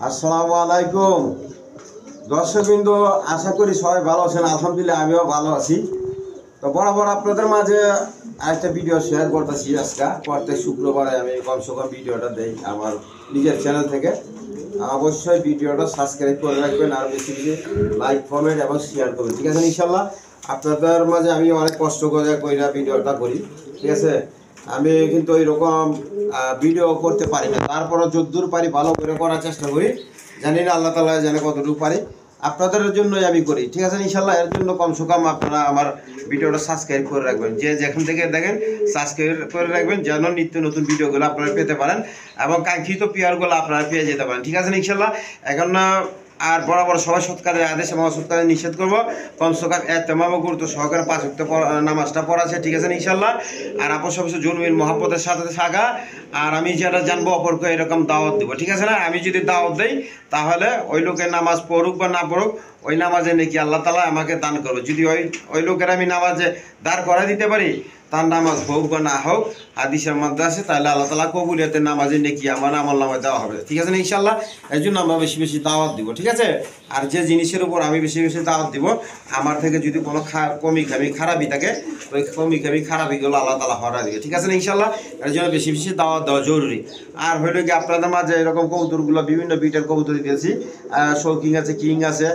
আসসালামু আলাইকুম দর্শকবৃন্দ, আশা করি সবাই ভালো আছেন। আলহামদুলিল্লাহ আমিও ভালো আছি। তো বরাবর আপনাদের মাঝে একটা ভিডিও শেয়ার করতেছি। আজকে প্রত্যেক শুক্রবারে আমি কমসে কম ভিডিওটা দেই আমার নিজের চ্যানেল থেকে। অবশ্যই ভিডিওটা সাবস্ক্রাইব করে রাখবেন, আর বেশি বেশি লাইক কমেন্ট এবং শেয়ার করবেন, ঠিক আছে? ইনশাল্লাহ আপনাদের মাঝে আমি অনেক কষ্ট করে ভিডিওটা করি, ঠিক আছে? আমি কিন্তু এইরকম ভিডিও করতে পারি না, তারপরও যতদূর পারি ভালো করে করার চেষ্টা করি। জানি না আল্লাহ তাআলা জানে কতটুকু পারি, আপনাদের জন্যই আমি করি, ঠিক আছে? ইনশাল্লাহ এর জন্য কমসে কম আপনারা আমার ভিডিওটা সাবস্ক্রাইব করে রাখবেন। যে যেখান থেকে দেখেন সাবস্ক্রাইব করে রাখবেন, যেন নিত্য নতুন ভিডিওগুলো আপনারা পেতে পারেন এবং কাঙ্ক্ষিত পেয়ারগুলো আপনারা পেয়ে যেতে পারেন, ঠিক আছে? ইনশাল্লাহ এখন আর বরাবর সবাই সৎ কাজের আদেশ এবং অসৎ কাজে নিষেধ করবো। কমসে কম এতেমাম গুরুত্ব সহকারে 5 ওয়াক্ত নামাজটা পড়াছে, ঠিক আছে ইনশাল্লাহ। আর আপস অবশ্য জন্মের মহাব্বতের সাথে থাকা, আর আমি যেটা জানবো অপরকে এরকম দাওয়াত দেবো, ঠিক আছে না? আমি যদি দাওয়াত দেই তাহলে ওই লোকের নামাজ পড়ুক বা না পড়ুক, ওই নামাজে নাকি আল্লাহ তাআলা আমাকে দান করবে। যদি ওই লোকের আমি নামাজে দাঁড় করাই দিতে পারি, তার নামাজ হোক বা না হোক, হাদিসের মধ্যে আছে, তাহলে আল্লাহ তাআলা কবুলিয়তের নামাজে নাকি আমার আমল নামায় দেওয়া হবে, ঠিক আছে না ইনশাল্লাহ? এই জন্য আমরা বেশি বেশি দাওয়াত দিব, ঠিক আছে? আর যে জিনিসের উপর আমি বেশি বেশি দাওয়াত দিব, আমার থেকে যদি কোনো কমি খামি খারাপই থাকে, ওই কমি খামি খারাপিগুলো আল্লাহ তাআলা হরা দিবে, ঠিক আছে না ইনশাল্লাহ? এর জন্য বেশি বেশি দাওয়াত দেওয়া জরুরি। আর হইল কি আপনাদের মাঝে এরকম কবুতরগুলো বিভিন্ন বিটের কবুতর দিয়েছি। শৌকিং আছে, কিং আছে,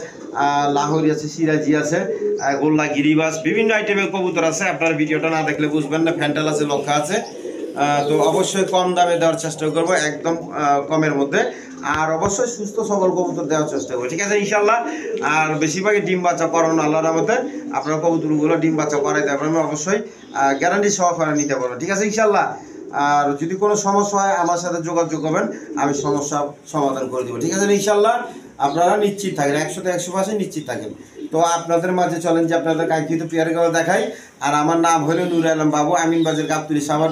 লাহোরি আছে, সিরাজি আছে, গোল্লা গিরিবাস, বিভিন্ন আইটেমের কবুতর আছে। আপনার ভিডিওটা না দেখলে বুঝবেন না। ফ্যান্টাল আছে, লক্ষা আছে। তো অবশ্যই কম দামে দেওয়ার চেষ্টা করবো, একদম কমের মধ্যে। আর অবশ্যই সুস্থ সবল কবুতর দেওয়ার চেষ্টা করবো, ঠিক আছে ইনশাল্লাহ? আর বেশিরভাগই ডিম বাচ্চা করানো আল্লাহর মধ্যে, আপনার কবুতরগুলো ডিম বাচ্চা করাইতে পারবেন, অবশ্যই গ্যারান্টি সহকারে নিতে পারবেন, ঠিক আছে ইনশাল্লাহ? আর যদি কোনো সমস্যা হয় আমার সাথে যোগাযোগ করবেন, আমি সমস্যা সমাধান করে দেবো, ঠিক আছে ইনশাল্লাহ? আপনারা নিশ্চিত থাকেন, 100% নিশ্চিত থাকেন। তো আপনাদের মাঝে চলেন যে আপনাদের কাঙ্ক্ষিত পেয়ারগুলো দেখাই। আর আমার নাম হলো নুর আলম বাবু, আমিন বাজার, গাবতলী, সাভার,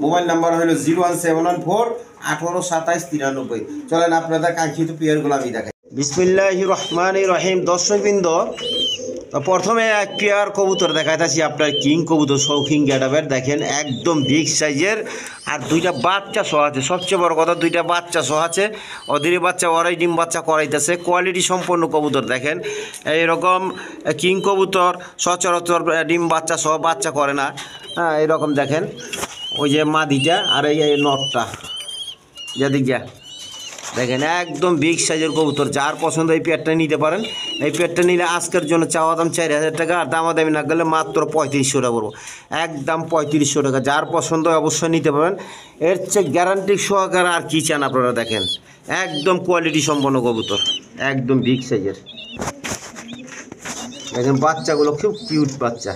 মোবাইল নাম্বার হলো 01714 18 27 93। চলেন আপনাদের কাঙ্ক্ষিত পেয়ারগুলো আমি দেখাই। বিসমিল্লাহির রহমানির রহিম। দর্শকবৃন্দ, প্রথমে এক পেয়ার কবুতর দেখাইতেছি আপনার কিং কবুতর, শৌখিন গ্যাডাবের, দেখেন একদম বিগ সাইজের। আর দুইটা বাচ্চা সহ আছে, সবচেয়ে বড় কথা দুইটা বাচ্চা সহ আছে। অধীরে বাচ্চা ওরাই ডিম বাচ্চা করাইতেছে, কোয়ালিটি সম্পন্ন কবুতর। দেখেন এইরকম কিং কবুতর সচরাচর ডিম বাচ্চা সহ বাচ্চা করে না। হ্যাঁ, এইরকম দেখেন ওই যে মাদিটা আর এই নটটা, যেদিকে দেখেন একদম বিগ সাইজের কবুতর। যার পছন্দ এই পেয়ারটা নিতে পারেন। এই পেয়ারটা নিলে আজকের জন্য চাওয়া দাম 4000 টাকা, আর দামাদামি না গেলে মাত্র 3500 টাকা করবো, একদম 3500 টাকা। যার পছন্দ অবশ্যই নিতে পারেন। এর চেয়ে গ্যারান্টি সহকারে আর কী চান আপনারা? দেখেন একদম কোয়ালিটি সম্পন্ন কবুতর, একদম বিগ সাইজের। দেখেন বাচ্চাগুলো খুব কিউট বাচ্চা।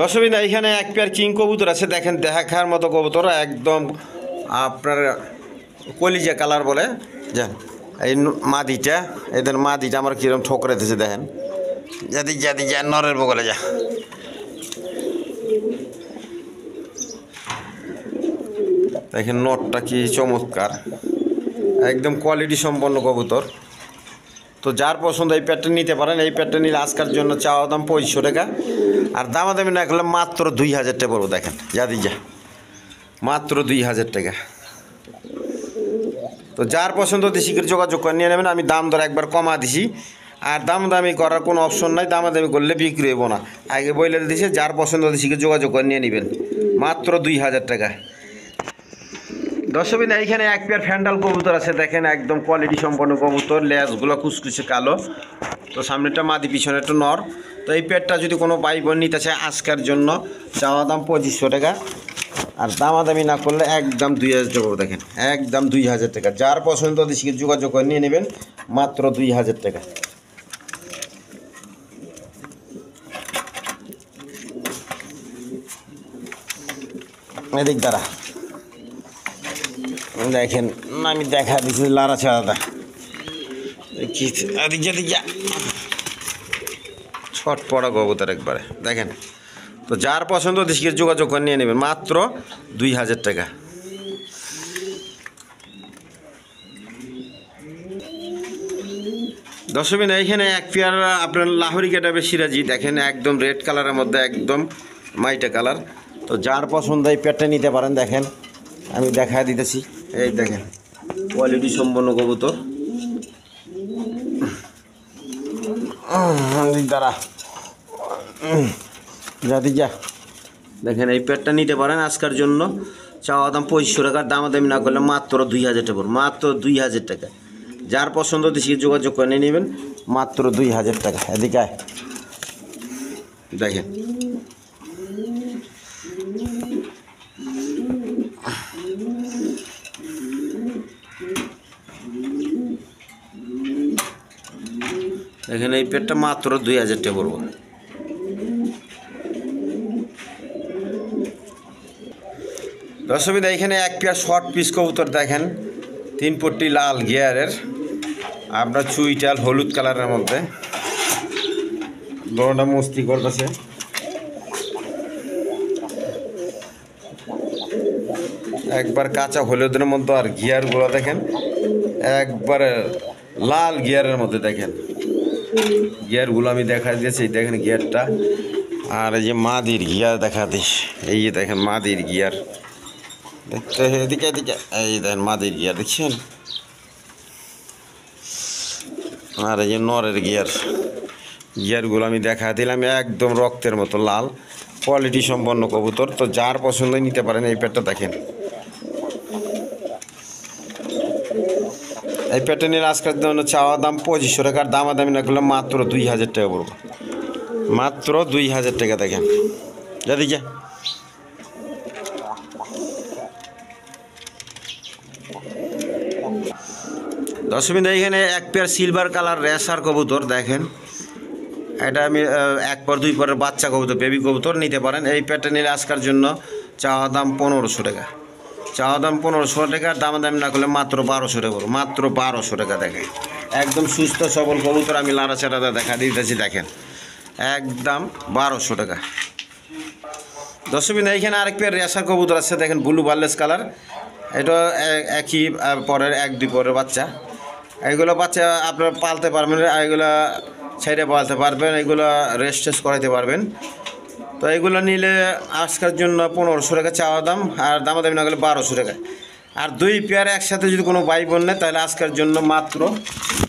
দর্শকবৃন্দ, এখানে এক পেয়ার কিং কবুতর আছে, দেখেন দেখার মতো কবুতর, একদম আপনার কলিজা কালার বলে। যান এই মাদিটা, এদের মাদিটা আমার কীরকম ঠোকরে দিতেছে দেখেন। যাদি যা নরের বগলে যা। দেখেন নটটা কি চমৎকার, একদম কোয়ালিটি সম্পন্ন কবুতর। তো যার পছন্দ এই পেয়ারটা নিতে পারেন। এই পেয়ারটা নিলে আজকের জন্য চাওয়া দাম 2500 টাকা, আর দামাদামি না করলে মাত্র 2000 টাকা পড়বো। দেখেন যাদি যা, মাত্র 2000 টাকা। তো যার পছন্দ শীঘ্র যোগাযোগ করে নিয়ে নেবেন। আমি দাম দর একবার কমা দিছি, আর দামাদামি করার কোনো অপশন নাই। দামাদামি করলে বিক্রি হইব না, আগে বইলে দিছি। যার পছন্দ শীঘ্র যোগাযোগ করে নিয়ে নেবেন, মাত্র 2000 টাকা। দর্শকবৃন্দ, এইখানে এক পেয়ার ফ্যান্ডাল কবুতর আছে, দেখেন একদম কোয়ালিটি সম্পন্ন কবুতর। লেজগুলো কুচকুচে কালো। তো সামনেটা মাদি, পিছনে একটা নর। তো এই পেয়ারটা যদি কোনো ভাই বোন নিতে চায় আজকের জন্য চাওয়া দাম 2500 টাকা, আর দামাদামি না করলে একদম 2000 টাকা। দেখেন একদম 2000 টাকা। যার পছন্দ শীঘ্র যোগাযোগ করে নিয়ে নেবেন, মাত্র 2000 টাকা। এদিক দ্বারা দেখেন আমি দেখা দিচ্ছি লারা ছাড়া ছট পড়া কবুতর একবারে দেখেন। তো যার পছন্দ শীঘ্র যোগাযোগ করে নিয়ে নেবেন, মাত্র 2000 টাকা। দর্শকবৃন্দ, এইখানে এক পেয়ার আপনার লাহোরি ক্যাটাবের সিরাজি, দেখেন একদম রেড কালারের মধ্যে, একদম মাইটা কালার। তো যার পছন্দ এই পেয়ারটা নিতে পারেন। দেখেন আমি দেখা দিতেছি। এই দেখেন কোয়ালিটি সম্পন্ন কবুতর। দাঁড়া যাতে যা দেখেন এই পেটটা নিতে পারেন আজকের জন্য। চাওয়া দাম 2500 টাকার, দামাদামি না করলে মাত্র 2000 টাকা, মাত্র 2000 টাকা। যার পছন্দ হচ্ছে যোগাযোগ করে নিয়ে নেবেন মাত্র 2000 টাকা। এদিকে দেখেন এখানে এই পেটটা মাত্র 2000 টাকা পড়বো। দর্শক এখানে এক পেয়ার শর্ট পিস কবুতর দেখেন, 3 পট্টি লাল গিয়ারের, আপনার চুইটাল হলুদ কালারের মধ্যে, বড়টা মস্তি করতেছে। একবার কাঁচা হলুদের মধ্যে, আর গিয়ারগুলো দেখেন একবারে লাল গিয়ারের মধ্যে। দেখেন গিয়ারগুলো আমি দেখা দিয়েছি, দেখেন গিয়ারটা। আর এই যে মাদির গিয়ার দেখা দিস, এই যে দেখেন মাদির গিয়ার দেখতে, এদিকে এদিকে এই দেখেন মাদির গিয়ার দেখছেন। আর এই যে নরের গিয়ার, গিয়ারগুলো আমি দেখা দিলাম, একদম রক্তের মতো লাল, কোয়ালিটি সম্পন্ন কবুতর। তো যার পছন্দ নিতে পারেন। এই পেটটা দেখেন, এই পেটটা নিয়ে আজকের জন্য চাওয়া দাম 2500 টাকার, দামাদামি না করলে মাত্র 2000 টাকা পড়বো, মাত্র 2000 টাকা। দেখেন যদি যা দর্শক এখানে এক পেয়ার সিলভার কালার রেসার কবুতর দেখেন। এটা আমি 1 পর 2 পরের বাচ্চা কবুতর, বেবি কবুতর নিতে পারেন। এই পেটটা নিলে আজকের জন্য চাওয়া দাম 1500 টাকা, চাওয়া দাম 1500 টাকা, দামাদামি না করলে মাত্র 1200 টাকা, মাত্র 1200 টাকা। দেখেন একদম সুস্থ সবল কবুতর, আমি লাড়াচাড়াটা দেখা দিতেছি। দেখেন একদম 1200 টাকা। দর্শক এখানে আরেক পেয়ার রেসার কবুতর আছে দেখেন, ব্লু বার্লেস কালার। এটা একই পরের 1-2 পরের বাচ্চা। এইগুলো বাচ্চা আপনারা পালতে পারবেন, এইগুলো ছেড়ে পালতে পারবেন, এইগুলো রেস্ট টেস্ট করাইতে পারবেন। তো এইগুলো নিলে আজকের জন্য 1500 টাকা চাওয়া দাম, আর দামাদামি না গেলে 1200 টাকা। আর 2 পেয়ার একসাথে যদি কোনো ভাই বোন নেয় তাহলে আজকের জন্য মাত্র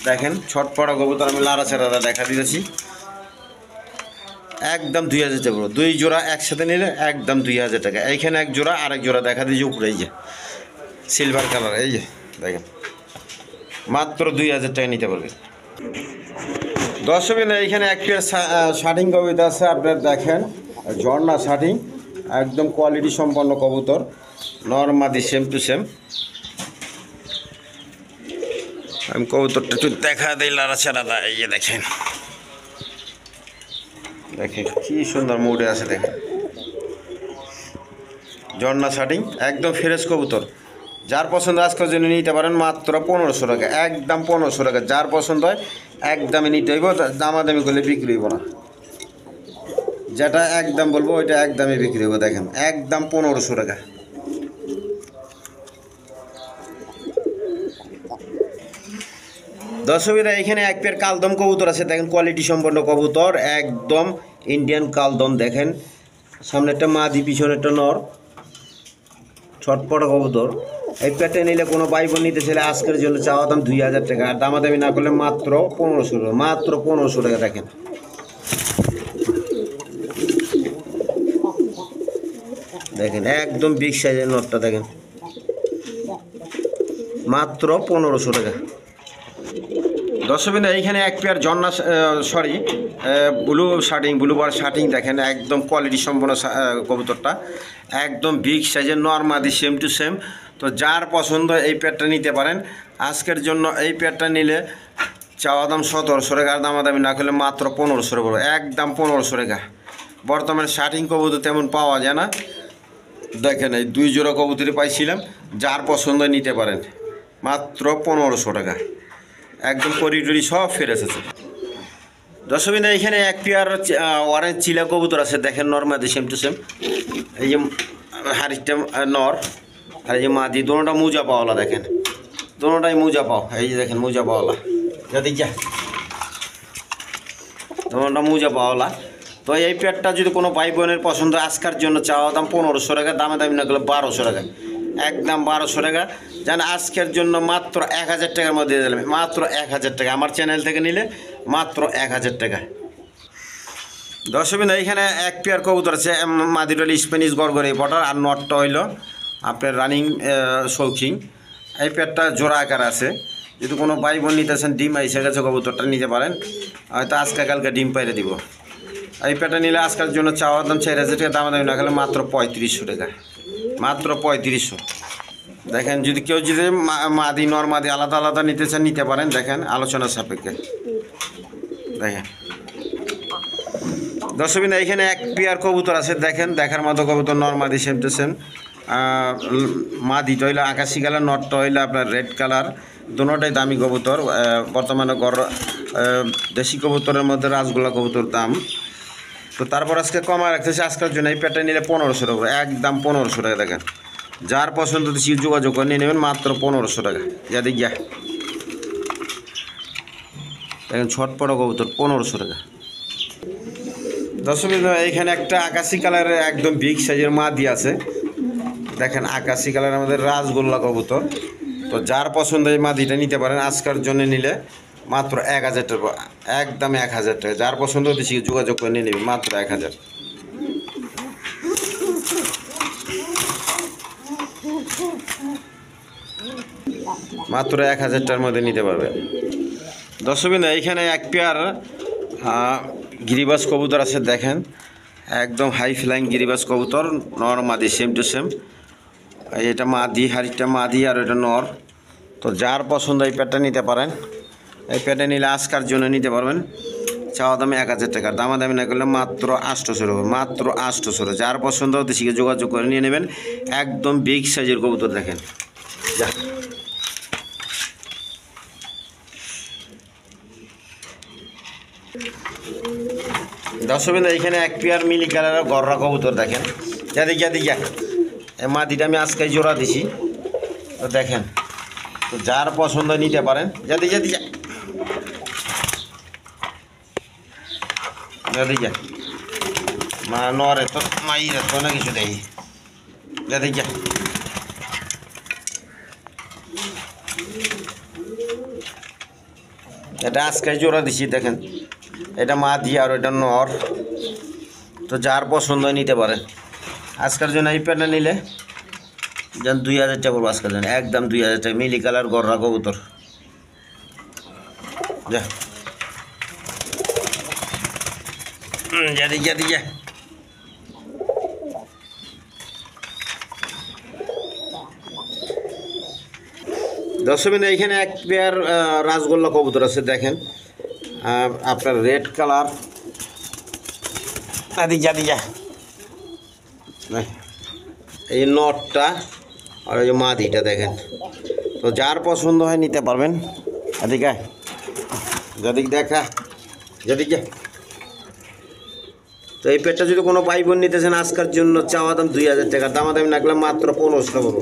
দেখেন ছটপড়া কবুতর, আমি লাড়াচাড়াটা দেখা দিয়েছি, একদম 2000 টাকা। 2 জোড়া একসাথে নিলে একদম 2000 টাকা। এইখানে 1 জোড়া, আরেক জোড়া দেখা দিয়েছি উপরে, এই যে সিলভার কালার, এই যে দেখেন মাত্র 2000 টাকা নিতে পারবে। দর্শক এইখানে এক পেয়ার শার্টিং কবুতর আছে, আপনার দেখেন ঝর্ণা শার্টিং, একদম কোয়ালিটি সম্পন্ন কবুতর, নরমাদি সেম টু সেম। আমি কবুতরটা একটু দেখা দিই লাড়াচাড়াটা, এই যে দেখেন, দেখেন কি সুন্দর মুডে আছে। দেখেন ঝর্ণা শার্টিং, একদম ফ্রেশ কবুতর। যার পছন্দ আজকের জন্য নিতে পারেন মাত্র 1500 টাকা, একদম 1500 টাকা। যার পছন্দ হয় একদমই নিতে হইব, দামাদামি করলে বিক্রি হইব না। যেটা একদম বলবো ওইটা একদমই বিক্রি হইব। দেখেন একদম 1500 টাকা। দর্শকেরা এখানে এক পেয়ার কালদম কবুতর আছে দেখেন, কোয়ালিটি সম্পন্ন কবুতর, একদম ইন্ডিয়ান কালদম। দেখেন সামনে একটা মাদি, পিছনে একটা নর, ছটপটা কবুতর। এই পেটে নিলে কোনো ভাই বোন নিতে চাইলে আজকের জন্য চাওয়া দাম 2000 টাকা, আর দামাদামি না করলে মাত্র 1500 টাকা, মাত্র 1500 টাকা। দেখেন দেখেন একদম বিগ সাইজের নটটা, দেখেন মাত্র 1500 টাকা। দর্শক এইখানে এক পেয়ার ঝর্ণা ব্লু শার্টিং, ব্লু বার শার্টিং দেখেন, একদম কোয়ালিটি সম্পন্ন কবুতরটা, একদম বিগ সাইজের, নরমাদি সেম টু সেম। তো যার পছন্দ এই পেয়ারটা নিতে পারেন আজকের জন্য। এই পেয়ারটা নিলে চাওয়া দাম 1700 টাকা, আর দামাদামি না করলে মাত্র 1500 টাকা, একদম 1500 টাকা। বর্তমানে শার্টিং কবুতর তেমন পাওয়া যায় না। দেখেন এই 2 জোড়া কবুতরই পাইছিলাম, যার পছন্দ নিতে পারেন মাত্র 1500 টাকা, একদম করিডরি সব ফ্রেশ আছে। দর্শক এইখানে এক পেয়ার অরেঞ্জ চিলা কবুতর আছে দেখেন, নরমাদি সেম টু সেম। এই যে হারিটা নর, আর এই যে মাদি, দোনোটা মুজা পাওয়ালা। দেখেন দোনোটাই মুজা পাও, এই যে দেখেন মুজা পাওয়ালা, যদি যা দোনোটা মুজা পাওয়ালা। তো এই পেয়ারটা যদি কোনো ভাই বোনের পছন্দ, আজকের জন্য চাওয়া দাম 1500 টাকা, দামে দামি না গেলে 1200 টাকা। একদম 1200 টাকা। যেন আজকের জন্য মাত্র 1000 টাকার মধ্যে দিয়ে দিলাম, মাত্র 1000 টাকা। আমার চ্যানেল থেকে নিলে মাত্র 1000 টাকা। দর্শক এইখানে এক পেয়ার কবুতর আছে, মাদিটা হলো স্প্যানিশ গড়গড়ি পটার, আর নটটা হইল আপনার রানিং শৌখিন। এই পেয়ারটা জোড়া আকার আছে। যদি কোনো ভাই বোন নিতেছেন, ডিম আইসে গেছে, কবুতরটা নিতে পারেন, হয়তো আজকে কালকে ডিম পাইরে দিব। এই পেয়ারটা নিলে আজকের জন্য চাওয়ার দাম 4000 টাকা, দাম না খেলে মাত্র 3500 টাকা, মাত্র 3500। দেখেন যদি কেউ যদি মাদি নর মাদি আলাদা আলাদা নিতে চান নিতে পারেন, দেখেন আলোচনার সাপেক্ষে। দেখেন দর্শক এইখানে এক পেয়ার কবুতর আছে, দেখেন দেখার মতো কবুতর, নর মাদি সেম টু সেম। মাদিটা হইলো আকাশি কালার, নটটা হইলো আপনার রেড কালার। দুটোটাই দামি কবুতর। বর্তমানে দেশি কবুতরের মধ্যে রাজগোল্লা কবুতর দাম। তো তারপর আজকে কমা রাখতেছে আজকের জন্য। এই পেয়ারটা নিলে 1500 টাকা, একদম 1500 টাকা। দেখেন যার পছন্দ সে যোগাযোগ করে নিয়ে নেবেন, মাত্র 1500 টাকা। যাদের গিয়া দেখেন ছটপট কবুতর 1500 টাকা। দর্শক এইখানে একটা আকাশি কালারের একদম বিগ সাইজের মাদি আছে, দেখেন আকাশি কালারের আমাদের রাজগোল্লা কবুতর। তো যার পছন্দ এই মাদিটা নিতে পারেন, আজকের জন্য নিলে মাত্র 1000 টাকা, একদম 1000 টাকা। যার পছন্দ বেশি যোগাযোগ করে নিয়ে নেবেন, মাত্র 1000। মাত্র 1000 টাকার মধ্যে নিতে পারবেন। দর্শক এইখানে এক পেয়ার গিরিবাস কবুতর আছে, দেখেন একদম হাই ফ্লাইং গিরিবাস কবুতর, নর মাদি সেম টু সেম। এটা মাদি, হারিটা মাদি, আর এটা নর। তো যার পছন্দ এই পেয়ারটা নিতে পারেন। এই পেয়ারটা নিলে আজকের জন্য নিতে পারবেন, চাওয়া দামে 1000 টাকার, দামাদামি না করলে মাত্র 800 টাকা, মাত্র 800। যার পছন্দ দেশিকে যোগাযোগ করে নিয়ে নেবেন, একদম বিগ সাইজের কবুতর। দেখেন যা দর্শক এইখানে এক পেয়ার মিলি কালারের গররা কবুতর, দেখেন যা এই মাদিটা আমি আজকে জোড়া দিছি। তো দেখেন, তো যার পছন্দ নিতে পারেন। যা মা নরে তো মাইরে তো না কিছু দেয়। যা এটা আজকে জোড়া দিছি, দেখেন এটা মাদি আর ওইটা নর। তো যার পছন্দ নিতে পারেন। আজকের জন্য এই পেয়ারটা নিলে যেন 2000 টাকা পড়বো আজকের জন্য, একদম 2000 টাকা। মিলি কালার গররা কবুতর, যা দর্শক এইখানে এক পেয়ার রাজগোল্লা কবুতর আছে, দেখেন আপনার রেড কালার। যা এই নটটা আর ওই যে মাদিটা, দেখেন। তো যার পছন্দ হয় নিতে পারবেন। এদিকে দেখা যা। তো এই পেটটা যদি কোনো ভাই বোন নিতেছেন, আজকের জন্য চাওয়া দাম 2000 টাকা, দামাদামি না করলে মাত্র 1500 টাকা করবো।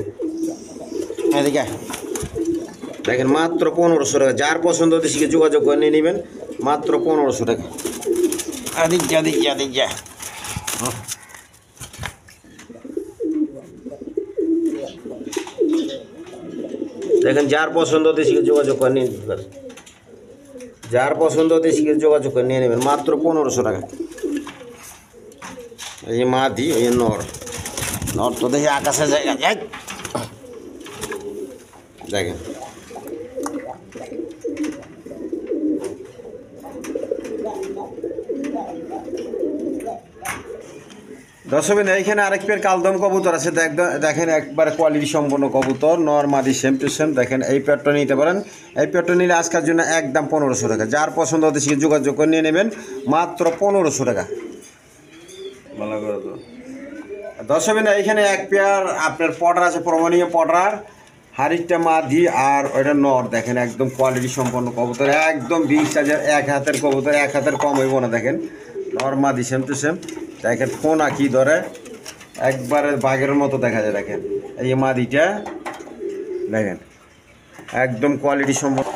এদিকে দেখেন মাত্র 1500 টাকা। যার পছন্দ দেশিকে যোগাযোগ করে নিয়ে নেবেন, মাত্র 1500 টাকা। যা দেখেন যার পছন্দ দেশিকে যোগাযোগ করে নিয়ে নেবেন, যার পছন্দ দেশিকে যোগাযোগ করে নিয়ে নেবেন, মাত্র 1500 টাকা। এই যে মাদি, এই নর তো দেখি আকাশের জায়গা যাক, দেখেন দর্শক এইখানে আরেক পেয়ার কালদম কবুতর আছে, দেখেন একবারে কোয়ালিটি সম্পন্ন কবুতর, নর মাদি সেম টু সেম। দেখেন এই পেয়ারটা নিতে পারেন। এই পেয়ারটা নিলে আজকের জন্য একদম 1500 টাকা। যার পছন্দ হতে সে যোগাযোগ করে নিয়ে নেবেন, মাত্র 1500 টাকা। ভালো করে তো দর্শক এইখানে এক পেয়ার আপনার পটার আছে, প্রমাণীয় পটার, হারিটা মাদি আর ওইটা নর। দেখেন একদম কোয়ালিটি সম্পন্ন কবুতর, একদম 20 হাজার, 1 হাতের কবুতর, 1 হাতের কম হইব না। দেখেন নর মাদি সেম টু সেম। দেখেন ফোন আঁকি ধরে একবারে বাঘের মতো দেখা যায়। দেখেন এই মাদিটা, দেখেন একদম কোয়ালিটি সম্পন্ন।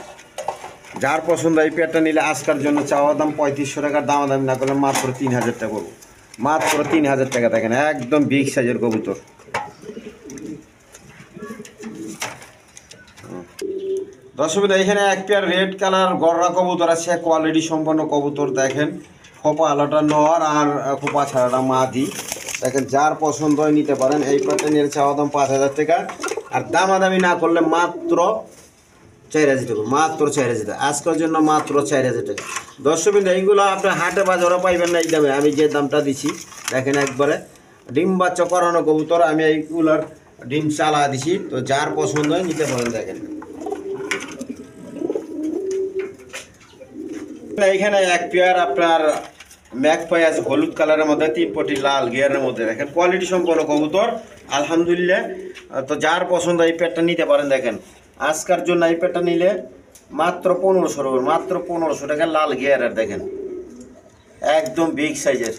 যার পছন্দ এই পেয়ারটা নিলে আজকের জন্য চাওয়া দাম 3500 টাকার, দামাদামি না করলে মাত্র 3000 টাকা করবো, মাত্র 3000 টাকা। দেখেন একদম বিগ সাইজের কবুতর। দর্শক এখানে এক পেয়ার রেড কালার গররা কবুতর আছে, কোয়ালিটি সম্পন্ন কবুতর। দেখেন খোপা আলাটা নর আর খোপা ছাড়াটা মাদি। দেখেন যার পছন্দ হয় নিতে পারেন। এই প্যাটার্নের চাওয়া দাম 5,000 টাকা, আর দামাদামি না করলে মাত্র 4,000 টাকা, মাত্র 4,000 টাকা আজকের জন্য, মাত্র 4,000 টাকা। দর্শক এইগুলো আপনার হাটে বাজারও পাইবেন না এই দামে, আমি যে দামটা দিছি। দেখেন একবারে ডিম বাচ্চা করানো কবুতর, আমি এইগুলোর ডিম চালা দিছি। তো যার পছন্দ হয় নিতে পারেন। দেখেন এইখানে এক পেয়ার আপনার ম্যাকপাই আছে হলুদ কালারের মধ্যে, 3 পটি লাল গিয়ারের মধ্যে। দেখেন কোয়ালিটি সম্পন্ন কবুতর আলহামদুলিল্লাহ। তো যার পছন্দ এই পেয়ারটা নিতে পারেন। দেখেন আজকের জন্য এই পেয়ারটা নিলে মাত্র 1500 টাকা, মাত্র 1500 টাকা লাল গিয়ারের। দেখেন একদম বিগ সাইজের।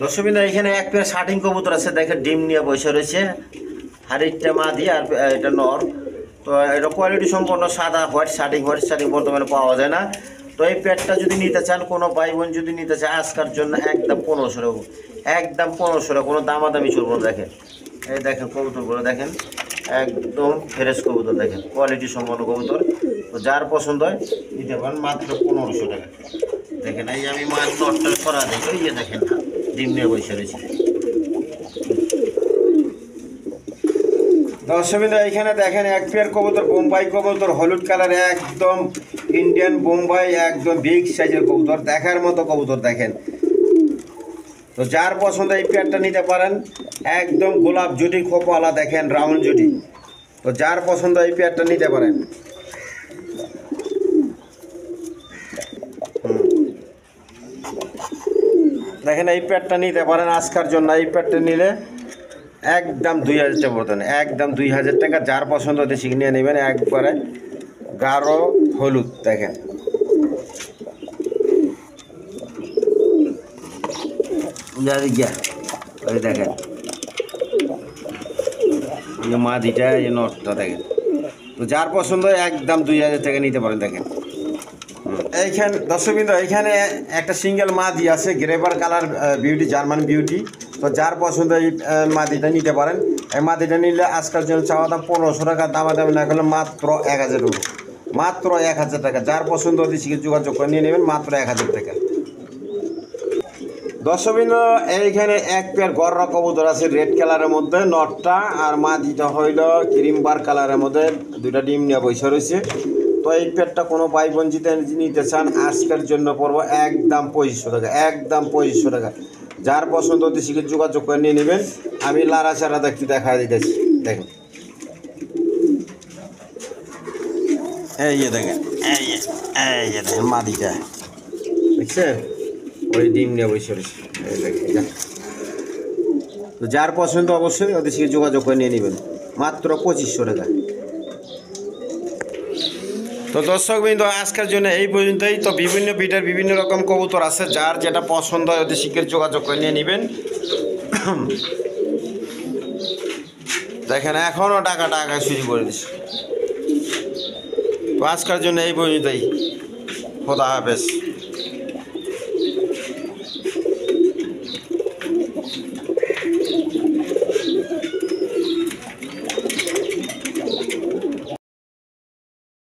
দর্শকবৃন্দ এখানে এক পেয়ার শার্টিং কবুতর আছে। দেখেন ডিম নিয়ে বসে রয়েছে, হাড়িটা মাদি আর এটা নর। তো এটা কোয়ালিটি সম্পন্ন সাদা হোয়াইট শার্টিং বর্তমানে পাওয়া যায় না। তো এই পেয়ারটা যদি নিতে চান, কোনো ভাই বোন যদি নিতে চায় আজকের জন্য একদম 1500 টাকা, একদম 1500 টাকা, কোনো দামাদামি চলবো না। দেখেন এই দেখেন কবুতরগুলো দেখেন একদম ফ্রেশ কবুতর। দেখেন কোয়ালিটি সম্পন্ন কবুতর। তো যার পছন্দ হয় নিতে পারেন মাত্র 1500 টাকা। দেখেন এই আমি মাছ নটটা করা দিই, ওই যে দেখেন ডিম নিয়ে বসে রয়েছে। দর্শকবৃন্দ এইখানে দেখেন এক পেয়ার কবুতর বোম্বাই কবুতর, হলুদ কালার, একদম ইন্ডিয়ান বোম্বাই, একদম বিগ সাইজের কবুতর, দেখার মতো কবুতর। দেখেন তো যার পছন্দ এই পেয়ারটা নিতে পারেন। একদম গোলাপ জুটি খোপালা, দেখেন রাউন্ড জুটি। তো যার পছন্দ এই পেয়ারটা নিতে পারেন। দেখেন এই পেয়ারটা নিতে পারেন আজকের জন্য। এই পেয়ারটা নিলে একদম 2,000 টাকা পড়তেন, একদম 2,000 টাকা। যার পছন্দ হতে শিখে নিয়ে নেবেন। একবারে গাঢ় হলুদ। দেখেন ওই দেখেন মাদিটা, এই নটটা দেখেন। তো যার পছন্দ একদম 2,000 টাকা নিতে পারেন। দেখেন এইখানে দর্শকবৃন্দ এইখানে একটা সিঙ্গেল মাদি আছে, গ্রেভার কালার বিউটি, জার্মান বিউটি। তো যার পছন্দ এই মাদিটা নিতে পারেন। এই মাদিটা নিলে আজকাল জন্য চাওয়া দাম 1500 টাকা, দামাদামি না করলে মাত্র 1,000 টাকা, মাত্র 1,000 টাকা। যার পছন্দ হতে যোগাযোগ করে নিয়ে নেবেন মাত্র 1,000 টাকা। দর্শকবৃন্দ এইখানে এক পেয়ার গররা কবুতর আছে রেড কালারের মধ্যে, নটটা আর মাদিটা হইল ক্রিম বার কালারের মধ্যে, দুইটা ডিম নিয়ে বসে রয়েছে। তো এই পেয়ারটা কোনো ভাই বোন নিতে চান আজকের জন্য পড়বো একদম 2500 টাকা, একদম 2500 টাকা। যার পছন্দ হতে যোগাযোগ করে নিয়ে নেবেন। আমি লাড়াচাড়া দেখা দিতেছি। দেখেন এই যে দেখেন, এই যে দেখেন মাদিটা দেখছেন, ওই ডিম নিয়ে বসে রয়েছে। তো যার পছন্দ অবশ্যই ওদের সাথে যোগাযোগ করে নিয়ে নেবেন মাত্র 2500 টাকা। তো দর্শকবৃন্দ আজকের জন্য এই পর্যন্তই। তো বিভিন্ন বিটের বিভিন্ন রকম কবুতর আছে, যার যেটা পছন্দ হয় ওদের শিখে যোগাযোগ করে নিয়ে নেবেন। দেখেন এখনও টাকা শুরু করে দিচ্ছে। তো আজকের জন্য এই পর্যন্তই। খোদা হাফেজ।